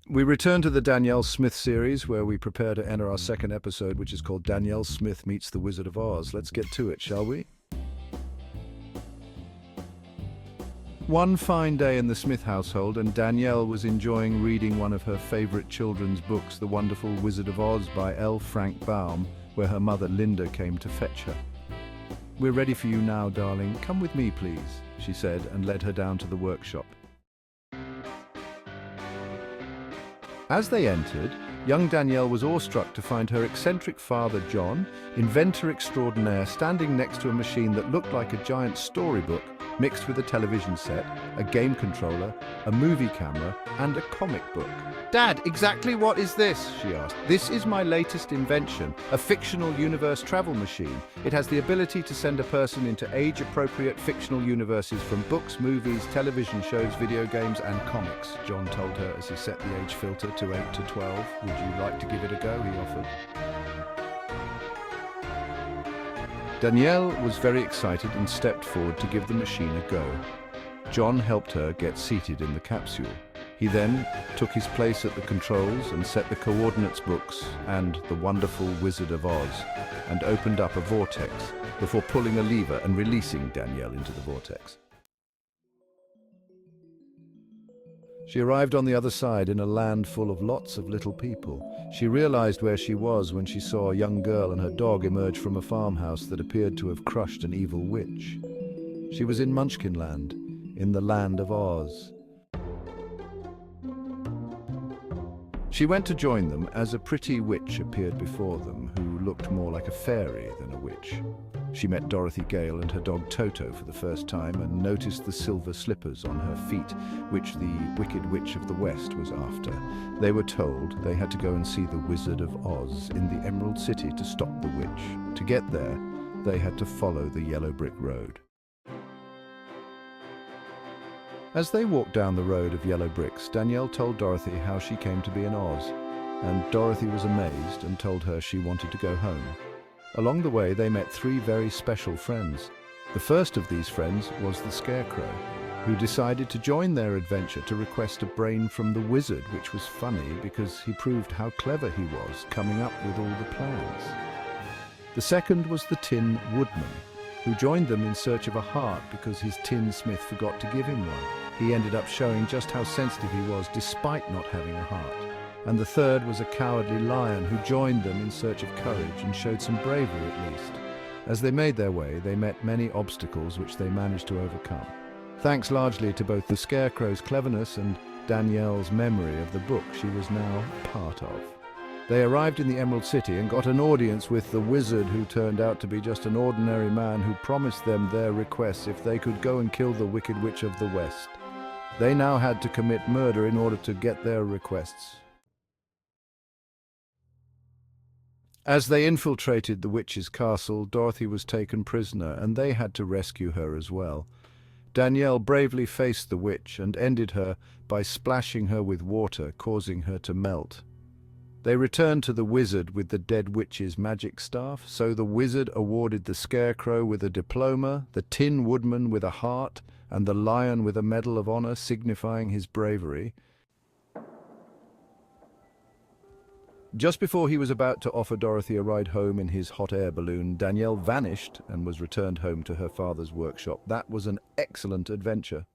We return to the Danielle Smith series, where we prepare to enter our second episode, which is called Danielle Smith Meets the Wizard of Oz. Let's get to it, shall we? One fine day in the Smith household, and Danielle was enjoying reading one of her favorite children's books, The Wonderful Wizard of Oz by L Frank Baum, where her mother Linda came to fetch her. "We're ready for you now, darling. Come with me, please," she said, and led her down to the workshop. As they entered, young Danielle was awestruck to find her eccentric father, John, inventor extraordinaire, standing next to a machine that looked like a giant storybook mixed with a television set, a game controller, a movie camera, and a comic book. "Dad, exactly what is this?" she asked. "This is my latest invention, a fictional universe travel machine. It has the ability to send a person into age-appropriate fictional universes from books, movies, television shows, video games, and comics," John told her as he set the age filter to 8 to 12. "Would you like to give it a go?" he offered. Danielle was very excited and stepped forward to give the machine a go. John helped her get seated in the capsule. He then took his place at the controls and set the coordinates books and The Wonderful Wizard of Oz, and opened up a vortex before pulling a lever and releasing Danielle into the vortex. She arrived on the other side in a land full of lots of little people. She realized where she was when she saw a young girl and her dog emerge from a farmhouse that appeared to have crushed an evil witch. She was in Munchkinland, in the land of Oz. She went to join them as a pretty witch appeared before them, who looked more like a fairy than a witch. She met Dorothy Gale and her dog Toto for the first time and noticed the silver slippers on her feet, which the Wicked Witch of the West was after. They were told they had to go and see the Wizard of Oz in the Emerald City to stop the witch. To get there, they had to follow the yellow brick road. As they walked down the road of yellow bricks, Danielle told Dorothy how she came to be in Oz, and Dorothy was amazed and told her she wanted to go home. Along the way, they met three very special friends. The first of these friends was the Scarecrow, who decided to join their adventure to request a brain from the wizard, which was funny because he proved how clever he was coming up with all the plans. The second was the Tin Woodman, who joined them in search of a heart because his tinsmith forgot to give him one. He ended up showing just how sensitive he was despite not having a heart. And the third was a cowardly lion who joined them in search of courage and showed some bravery at least. As they made their way, they met many obstacles which they managed to overcome, thanks largely to both the Scarecrow's cleverness and Danielle's memory of the book she was now part of. They arrived in the Emerald City and got an audience with the wizard, who turned out to be just an ordinary man who promised them their requests if they could go and kill the Wicked Witch of the West. They now had to commit murder in order to get their requests. As they infiltrated the witch's castle, Dorothy was taken prisoner, and they had to rescue her as well. Danielle bravely faced the witch and ended her by splashing her with water, causing her to melt. They returned to the wizard with the dead witch's magic staff, so the wizard awarded the Scarecrow with a diploma, the Tin Woodman with a heart, and the lion with a Medal of Honor signifying his bravery. Just before he was about to offer Dorothy a ride home in his hot air balloon, Danielle vanished and was returned home to her father's workshop. That was an excellent adventure.